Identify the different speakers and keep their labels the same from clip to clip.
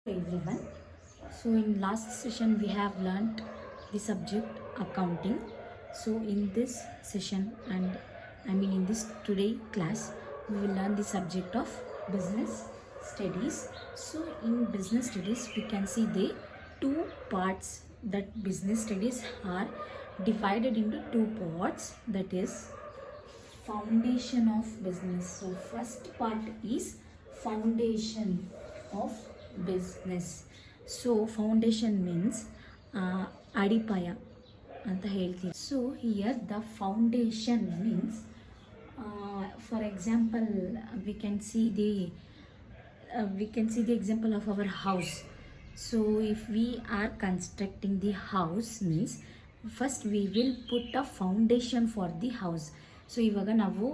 Speaker 1: Everyone. So in last session we have learnt the subject accounting. So in this session and in this today class we will learn the subject of business studies. So in business studies we can see the two parts, that business studies are divided into two parts, that is foundation of business. So first part is foundation of business. So foundation means ಅಡಿಪಾಯ ಅಂತ ಹೇಳ್ತೀವಿ. So here the foundation means for example we can see the example of our house. So if we are constructing the house means first we will put a foundation for the house. So ಇವಾಗ ನಾವು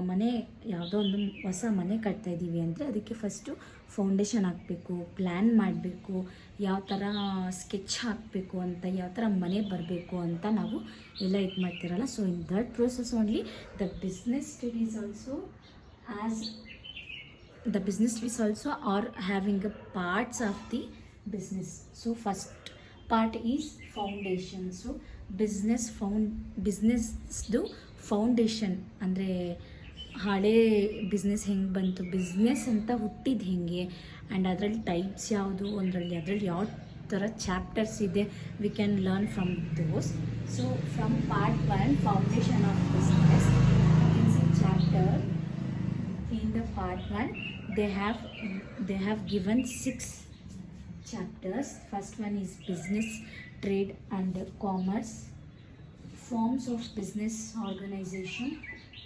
Speaker 1: ಮನೆ ಯಾವುದೋ ಒಂದು ಹೊಸ ಮನೆ ಕಟ್ತಾ ಇದ್ದೀವಿ ಅಂದರೆ ಅದಕ್ಕೆ ಫಸ್ಟು ಫೌಂಡೇಶನ್ ಹಾಕಬೇಕು, ಪ್ಲ್ಯಾನ್ ಮಾಡಬೇಕು, ಯಾವ ಥರ ಸ್ಕೆಚ್ ಹಾಕಬೇಕು ಅಂತ, ಯಾವ ಥರ ಮನೆ ಬರಬೇಕು ಅಂತ ನಾವು ಎಲ್ಲ ಇದು ಮಾಡ್ತಿರಲ್ಲ. So in that process only the business studies also are having a parts of the business. So first part is foundation. So business foundation ಅಂದರೆ ಹಳೆ ಬಿಸ್ನೆಸ್ ಹೆಂಗೆ ಬಂತು, ಬಿಸ್ನೆಸ್ ಅಂತ ಹುಟ್ಟಿದ್ದು ಹೆಂಗೆ, ಆ್ಯಂಡ್ ಅದರಲ್ಲಿ ಟೈಪ್ಸ್ ಯಾವುದು, ಅದರಲ್ಲಿ ಯಾವ ಥರ ಚಾಪ್ಟರ್ಸ್ ಇದೆ, we can learn from those. So from part 1 foundation of business in C chapter. In the part 1 they have given 6 chapters. First one is business, trade and commerce, forms of business organization,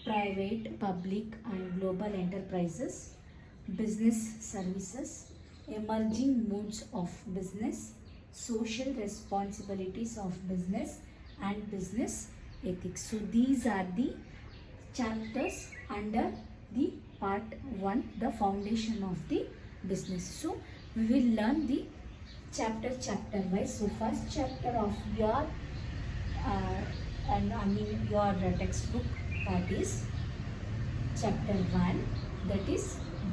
Speaker 1: private, public and global enterprises, business services, emerging modes of business, social responsibilities of business and business ethics. So these are the chapters under the part 1, the foundation of the business. So we will learn the chapter wise. So first chapter of your your textbook, that is chapter 1, that is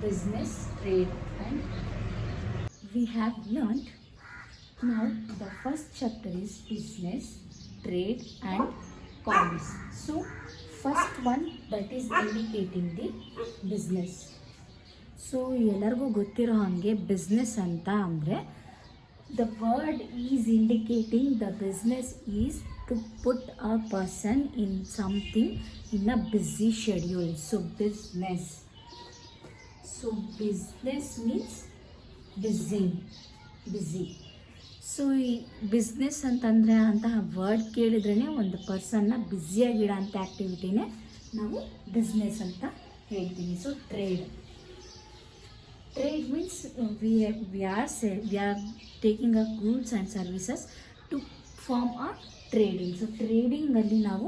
Speaker 1: business, trade and we have learned. Now the first chapter is business, trade and commerce. So first one, that is indicating the business. So ಎಲ್ಲರಿಗೂ ಗೊತ್ತಿರೋ ಹಾಗೆ business ಅಂತ ಅಂದರೆ the word is indicating the business is to put a person in something in a busy schedule. So business means busy. So ಈ business ಅಂತಂದರೆ ಅಂತಹ word ಕೇಳಿದ್ರೇ ಒಂದು ಪರ್ಸನ್ನ ಬ್ಯುಸಿಯಾಗಿಡೋ ಅಂಥ ಆ್ಯಕ್ಟಿವಿಟಿನೇ ನಾವು ಬಿಸ್ನೆಸ್ ಅಂತ ಹೇಳ್ತೀವಿ. So trade means we are taking a goods and services to form a trading. So trading ಅಲ್ಲಿ ನಾವು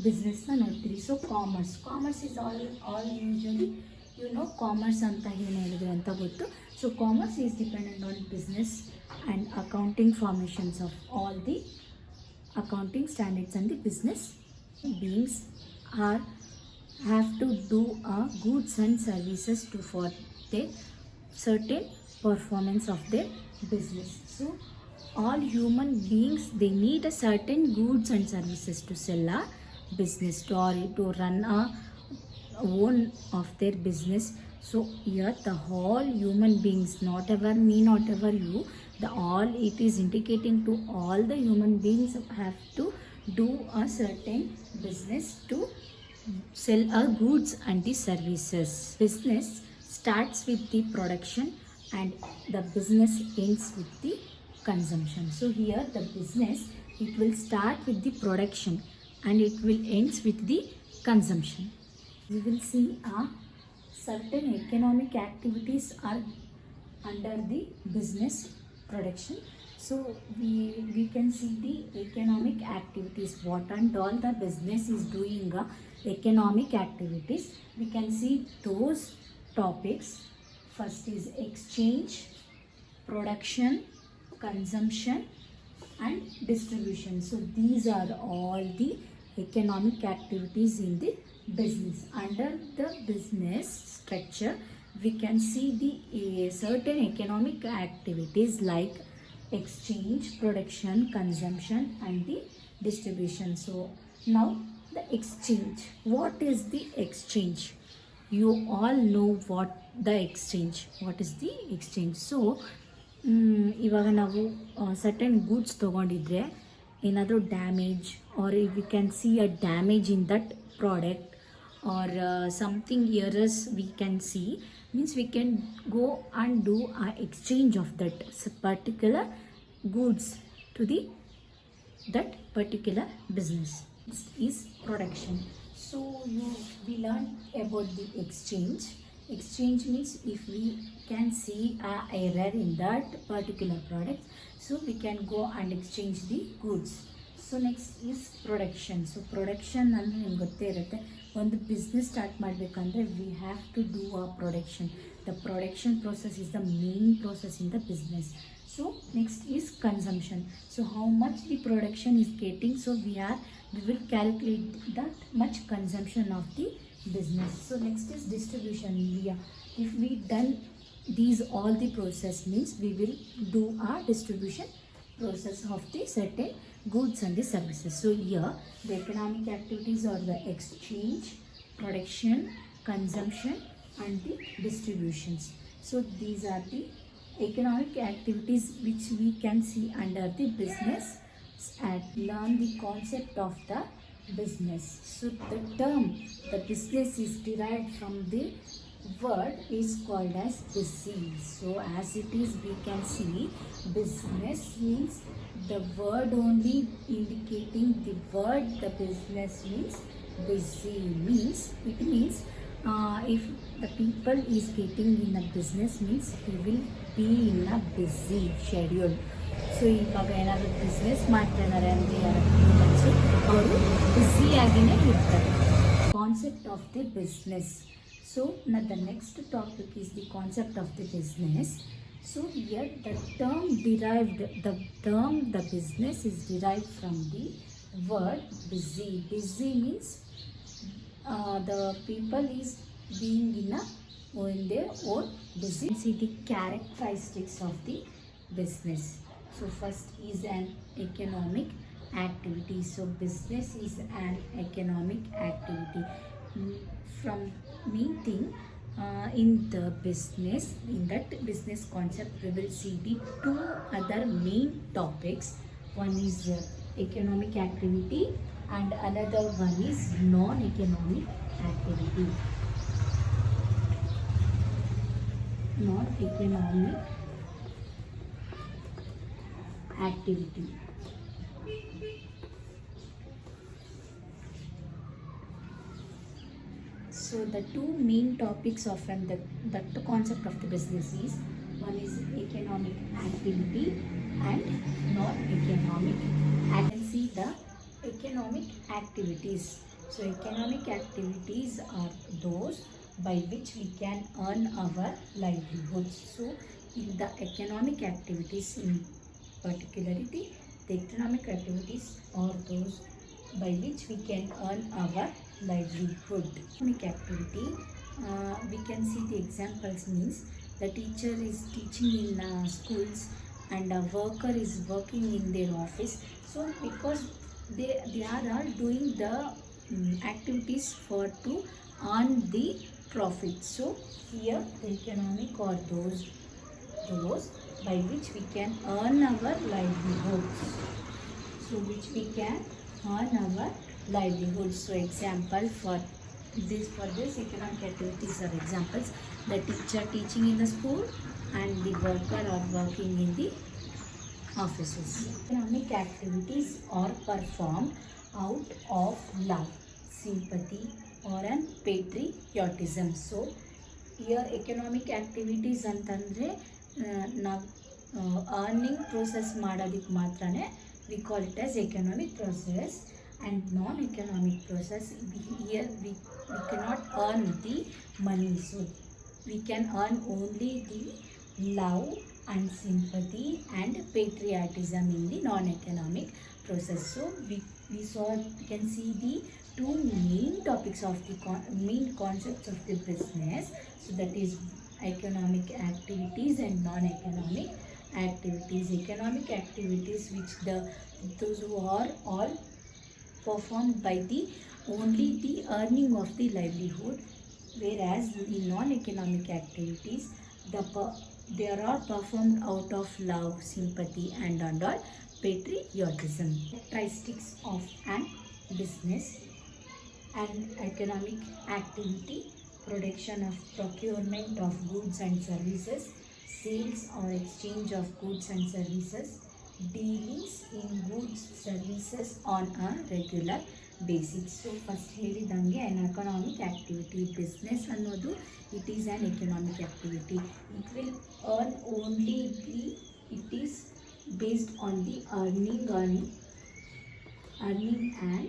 Speaker 1: ಬಿಸ್ನೆಸ್ನ ನೋಡ್ತೀವಿ. So commerce is all usually commerce ಅಂತ ಏನು ಹೇಳಿದ್ರು ಅಂತ ಗೊತ್ತು. So commerce is dependent on business and accounting formations of all the accounting standards, and the business beings have to do goods and services for their certain performance of their business. So all human beings, they need a certain goods and services to sell a business, to run a own of their business. So here the whole human beings, not ever me, not ever you, it is indicating to all the human beings have to do a certain business to sell our goods and the services. Business starts with the production and the business ends with the consumption. So here the business, it will start with the production and it will ends with the consumption. We will see certain economic activities are under the business production. So we can see the economic activities, what and all the business is doing economic activities. We can see those topics. First is exchange, production, consumption and distribution. So these are all the economic activities in the business. Under the business structure we can see the certain economic activities like exchange, production, consumption, and the distribution. So now the exchange. What is the exchange? You all know what the exchange. What is the exchange? So ಇವಾಗ ನಾವು certain goods ತೊಗೊಂಡಿದ್ರೆ ಏನಾದರೂ damage are we can see a damage in that product or something errors we can see, means we can go and do a exchange of that particular goods to the that particular business. This is production. So we learn about the exchange. Exchange means if we can see a error in that particular product, so we can go and exchange the goods. So next is production. So production ಅಂದರೆ ನಿಮ್ಗೆ ಗೊತ್ತೇ ಇರುತ್ತೆ, ಒಂದು business start ಮಾಡಬೇಕಂದ್ರೆ we have to do a production. The production process is the main process in the business. So next is consumption. So how much the production is getting, so we will calculate that much consumption of the business. So next is distribution. If we done these all the process, means we will do our distribution process of the certain goods and the services. So here the economic activities are the exchange, production, consumption, and the distributions. So these are the economic activities which we can see under the business and learn the concept of the business. So the term the business is derived from the word is called as busy. So as it is, we can see business means the word only indicating the word the business means busy. Means it means if the people is getting in a business, means he will be in a busy schedule. So ಇವಾಗ ಏನಾದರೂ business ಮಾಡ್ತಿದ್ದಾರೆ ಅಂದರೆ ಯಾರು ಅವರು ಬ್ಯುಸಿಯಾಗಿಯೇ ಇರ್ತಾರೆ. Concept of the business. So the next topic is the concept of the business. So here the term the business is derived from the word busy. Busy means the people is being in their own busy. See the characteristics of the business. So first is an economic activity. So business is an economic activity. From main thing in the business, in that business concept, we will see the two other main topics. One is economic activity and another one is non-economic activity. Non-economic activity. So the two main topics of the concept of the business is, one is economic activity and non-economic. I can see the economic activities. So economic activities are those by which we can earn our livelihoods. So in the economic activities, in particularity, the economic activities are those by which we can earn our livelihood. Economic activity, we can see the examples, means the teacher is teaching in schools and a worker is working in their office. So because they are all doing the activities for to earn the profit. So here the economic are those by which we can earn our livelihoods. So which we can earn our livelihoods. So example for this economic activities are examples: the teacher teaching in the school and the worker are working in the offices. Economic activities are performed out of love, sympathy, or an patriotism. So here economic activities ಅಂತಂದರೆ ನಾವು earning process ಮಾಡೋದಕ್ಕೆ ಮಾತ್ರನೇ we call it as economic process. And non-economic process, here we cannot earn the money. So we can earn only the love and sympathy and patriotism in the non-economic process. So we can see the two main topics of the main concepts of the business. So that is economic activities and non-economic activities. Economic activities which those who are all performed by the only the earning of the livelihood, whereas the non-economic activities they are all performed out of love, sympathy and all patriotism. Characteristics of an business: an economic activity, production of procurement of goods and services, sales or exchange of goods and services, dealings in goods services on a regular basis. So first ಹೇಳಿದಂಗೆ an economic activity, business ಅನ್ನೋದು it is an economic activity. It will earn only it is based on the earning and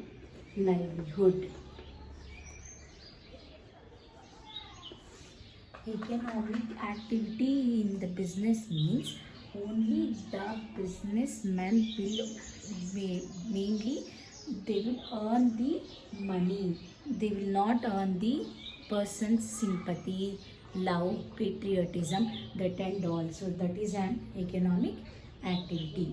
Speaker 1: livelihood. Economic activity in the business means only the businessmen will mainly they will earn the money. They will not earn the person's sympathy, love, patriotism, that and all. So that is an economic activity.